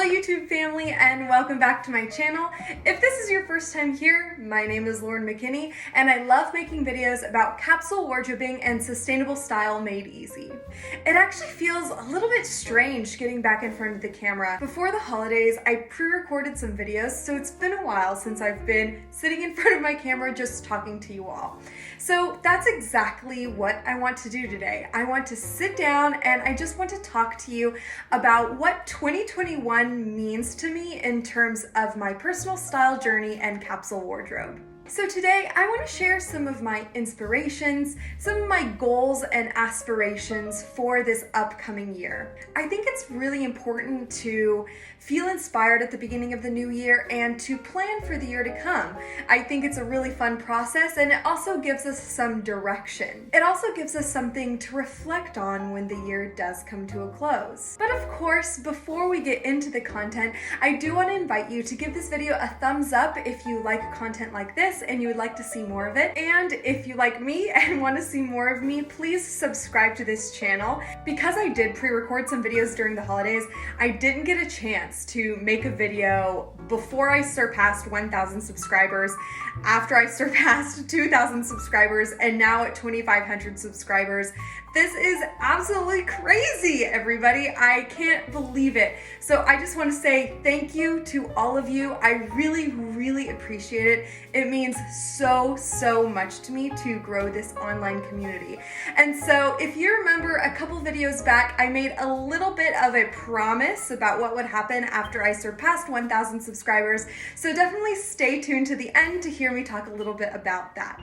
YouTube family, and welcome back to my channel. If this is your first time here, my name is Lauren McKinney and I love making videos about capsule wardrobing and sustainable style made easy. It actually feels a little bit strange getting back in front of the camera. Before the holidays, I pre-recorded some videos, so it's been a while since I've been sitting in front of my camera just talking to you all. So that's exactly what I want to do today. I want to sit down and I just want to talk to you about what 2021 means to me in terms of my personal style journey and capsule wardrobe. So today I want to share some of my inspirations, some of my goals and aspirations for this upcoming year. I think it's really important to feel inspired at the beginning of the new year and to plan for the year to come. I think it's a really fun process, and it also gives us some direction. It also gives us something to reflect on when the year does come to a close. But of course, before we get into the content, I do want to invite you to give this video a thumbs up if you like content like this and you would like to see more of it. And if you like me and want to see more of me, please subscribe to this channel. Because I did pre-record some videos during the holidays, I didn't get a chance to make a video before I surpassed 1,000 subscribers, after I surpassed 2,000 subscribers, and now at 2,500 subscribers. This is absolutely crazy, everybody. I can't believe it. So I just want to say thank you to all of you. I really appreciate it. It means so much to me to grow this online community. And so if you remember a couple videos back, I made a little bit of a promise about what would happen after I surpassed 1,000 subscribers. So definitely stay tuned to the end to hear me talk a little bit about that.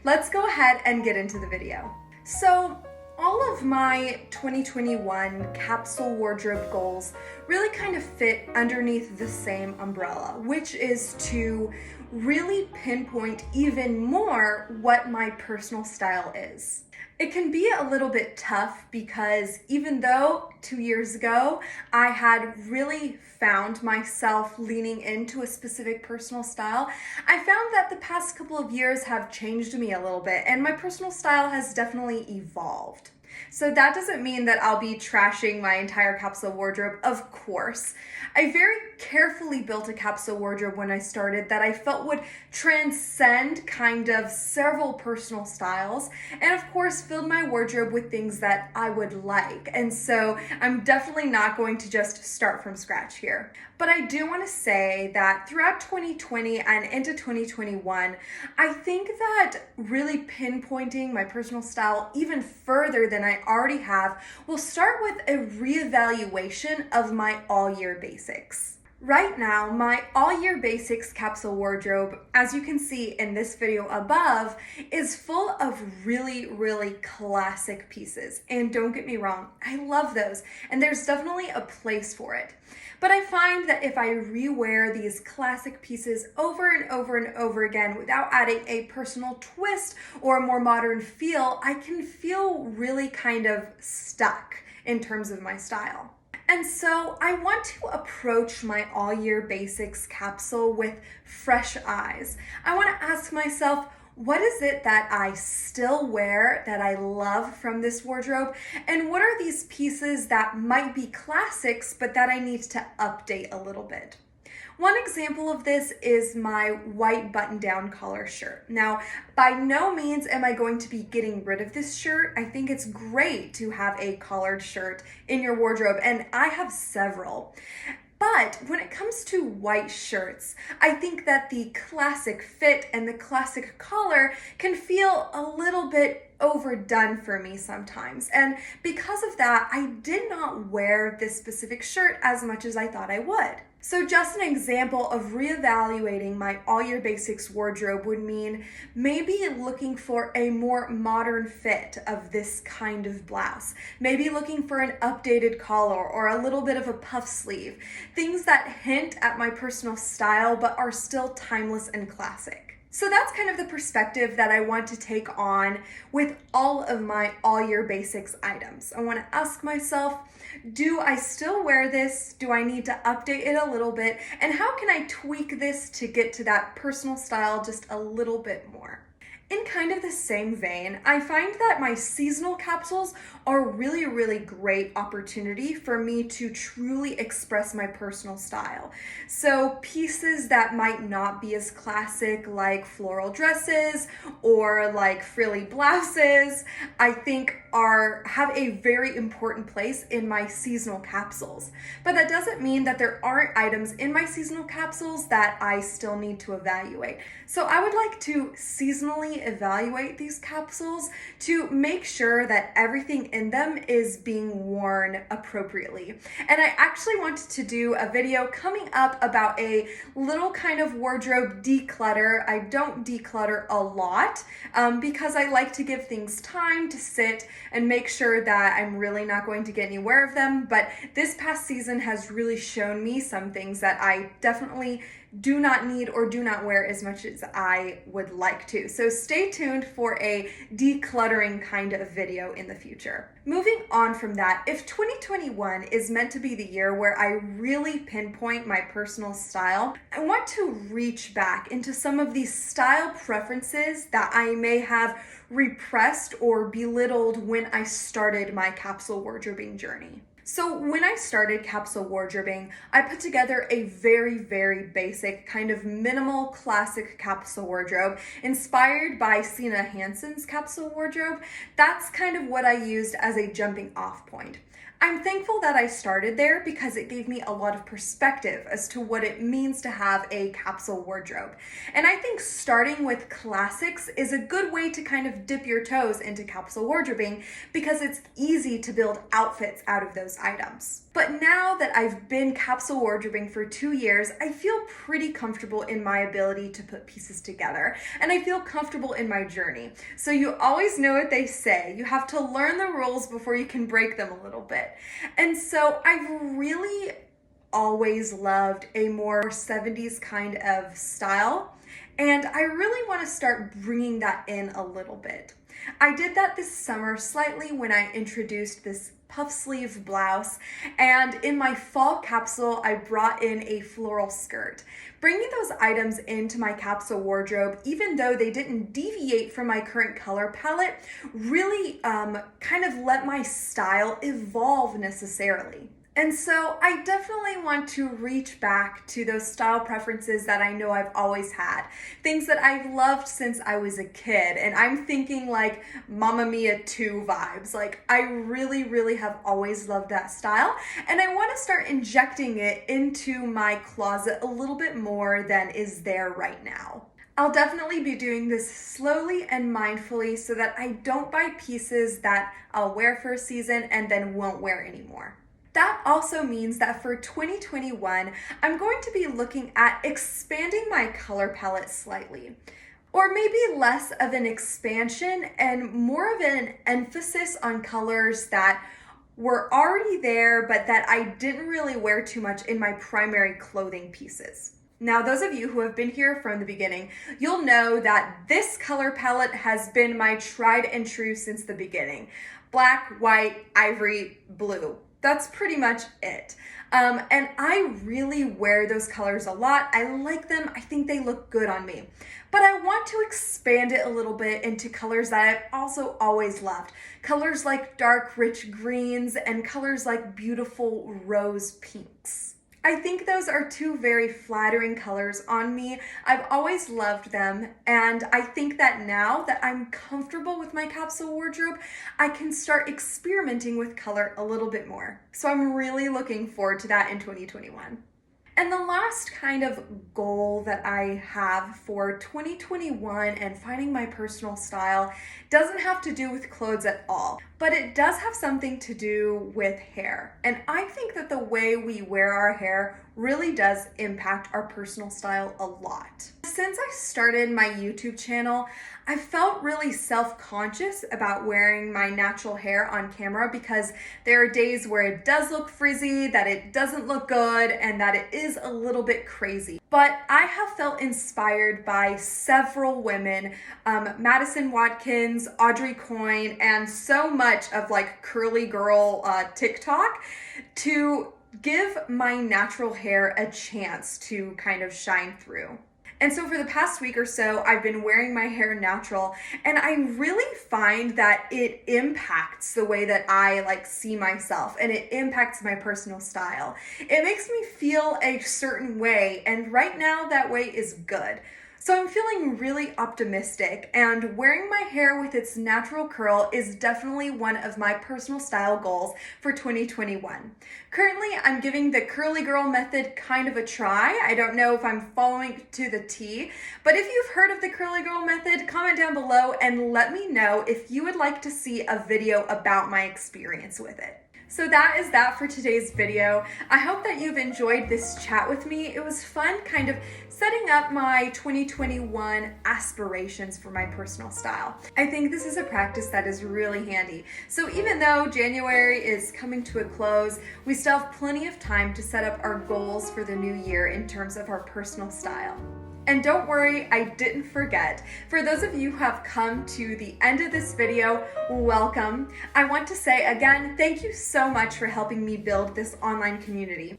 Let's go ahead and get into the video. So all of my 2021 capsule wardrobe goals really kind of fit underneath the same umbrella, which is to really pinpoint even more what my personal style is. It can be a little bit tough because even though 2 years ago I had really found myself leaning into a specific personal style, I found that the past couple of years have changed me a little bit and my personal style has definitely evolved. So that doesn't mean that I'll be trashing my entire capsule wardrobe, of course. I very carefully built a capsule wardrobe when I started that I felt would transcend kind of several personal styles, and of course filled my wardrobe with things that I would like. And so I'm definitely not going to just start from scratch here. But I do want to say that throughout 2020 and into 2021, I think that really pinpointing my personal style even further than I already have will start with a reevaluation of my all-year basics. Right now, my all-year basics capsule wardrobe, as you can see in this video above, is full of really classic pieces. And don't get me wrong, I love those, and there's definitely a place for it. But I find that if I rewear these classic pieces over and over again without adding a personal twist or a more modern feel, I can feel really kind of stuck in terms of my style. And so I want to approach my all-year basics capsule with fresh eyes. I want to ask myself, what is it that I still wear that I love from this wardrobe? And what are these pieces that might be classics but that I need to update a little bit? One example of this is my white button-down collar shirt. Now, by no means am I going to be getting rid of this shirt. I think it's great to have a collared shirt in your wardrobe, and I have several. But when it comes to white shirts, I think that the classic fit and the classic collar can feel a little bit overdone for me sometimes. And because of that, I did not wear this specific shirt as much as I thought I would. So just an example of reevaluating my all-year basics wardrobe would mean maybe looking for a more modern fit of this kind of blouse. Maybe looking for an updated collar or a little bit of a puff sleeve. Things that hint at my personal style but are still timeless and classic. So that's kind of the perspective that I want to take on with all of my all-year basics items. I want to ask myself, do I still wear this? Do I need to update it a little bit? And how can I tweak this to get to that personal style just a little bit more? In kind of the same vein, I find that my seasonal capsules are really, really great opportunity for me to truly express my personal style. So pieces that might not be as classic, like floral dresses or like frilly blouses, I think have a very important place in my seasonal capsules. But that doesn't mean that there aren't items in my seasonal capsules that I still need to evaluate. So I would like to seasonally evaluate these capsules to make sure that everything in them is being worn appropriately. And I actually wanted to do a video coming up about a little kind of wardrobe declutter. I don't declutter a lot because I like to give things time to sit and make sure that I'm really not going to get any wear of them. But this past season has really shown me some things that I definitely do not need or do not wear as much as I would like to. So stay tuned for a decluttering kind of video in the future. Moving on from that, if 2021 is meant to be the year where I really pinpoint my personal style, I want to reach back into some of these style preferences that I may have repressed or belittled when I started my capsule wardrobing journey. So when I started capsule wardrobing, I put together a very, very basic kind of minimal classic capsule wardrobe inspired by Sina Hansen's capsule wardrobe. That's kind of what I used as a jumping off point. I'm thankful that I started there because it gave me a lot of perspective as to what it means to have a capsule wardrobe. And I think starting with classics is a good way to kind of dip your toes into capsule wardrobing because it's easy to build outfits out of those items. But now that I've been capsule wardrobing for 2 years, I feel pretty comfortable in my ability to put pieces together, and I feel comfortable in my journey. So you always know what they say, you have to learn the rules before you can break them a little bit. And so I've really always loved a more 70s kind of style, and I really want to start bringing that in a little bit. I did that this summer slightly when I introduced this puff sleeve blouse, and in my fall capsule I brought in a floral skirt. Bringing those items into my capsule wardrobe, even though they didn't deviate from my current color palette, really kind of let my style evolve necessarily. And so I definitely want to reach back to those style preferences that I know I've always had. Things that I've loved since I was a kid. And I'm thinking like Mamma Mia 2 vibes. Like I really, really have always loved that style. And I want to start injecting it into my closet a little bit more than is there right now. I'll definitely be doing this slowly and mindfully so that I don't buy pieces that I'll wear for a season and then won't wear anymore. That also means that for 2021, I'm going to be looking at expanding my color palette slightly. Or maybe less of an expansion and more of an emphasis on colors that were already there, but that I didn't really wear too much in my primary clothing pieces. Now, those of you who have been here from the beginning, you'll know that this color palette has been my tried and true since the beginning. Black, white, ivory, blue. That's pretty much it. And I really wear those colors a lot. I like them. I think they look good on me. But I want to expand it a little bit into colors that I've also always loved. Colors like dark, rich greens and colors like beautiful rose pinks. I think those are two very flattering colors on me. I've always loved them, and I think that now that I'm comfortable with my capsule wardrobe, I can start experimenting with color a little bit more. So I'm really looking forward to that in 2021. And the last kind of goal that I have for 2021 and finding my personal style doesn't have to do with clothes at all, but it does have something to do with hair. And I think that the way we wear our hair really does impact our personal style a lot. Since I started my YouTube channel, I felt really self-conscious about wearing my natural hair on camera because there are days where it does look frizzy, that it doesn't look good, and that it is a little bit crazy. But I have felt inspired by several women, Madison Watkins, Audrey Coyne, and so much of like curly girl TikTok to give my natural hair a chance to kind of shine through. And so for the past week or so, I've been wearing my hair natural, and I really find that it impacts the way that I see myself, and it impacts my personal style. It makes me feel a certain way, and right now that way is good. So I'm feeling really optimistic, and wearing my hair with its natural curl is definitely one of my personal style goals for 2021. Currently, I'm giving the curly girl method kind of a try. I don't know if I'm following it to the T, but if you've heard of the curly girl method, comment down below and let me know if you would like to see a video about my experience with it. So that is that for today's video. I hope that you've enjoyed this chat with me. It was fun kind of setting up my 2021 aspirations for my personal style. I think this is a practice that is really handy. So even though January is coming to a close, we still have plenty of time to set up our goals for the new year in terms of our personal style. And don't worry, I didn't forget. For those of you who have come to the end of this video, welcome. I want to say again, thank you so much for helping me build this online community.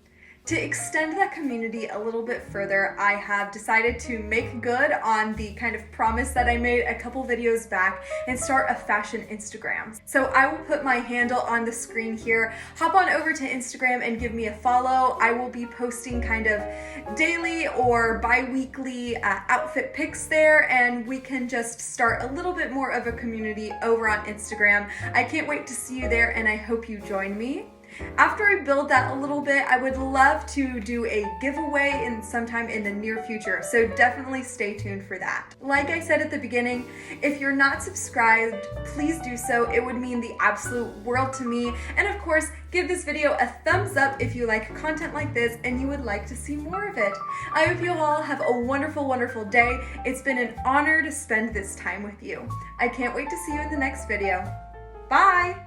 To extend that community a little bit further, I have decided to make good on the kind of promise that I made a couple videos back and start a fashion Instagram. So I will put my handle on the screen here. Hop on over to Instagram and give me a follow. I will be posting kind of daily or bi-weekly outfit pics there, and we can just start a little bit more of a community over on Instagram. I can't wait to see you there, and I hope you join me. After I build that a little bit, I would love to do a giveaway sometime in the near future, so definitely stay tuned for that. Like I said at the beginning, if you're not subscribed, please do so. It would mean the absolute world to me. And of course, give this video a thumbs up if you like content like this and you would like to see more of it. I hope you all have a wonderful, wonderful day. It's been an honor to spend this time with you. I can't wait to see you in the next video. Bye!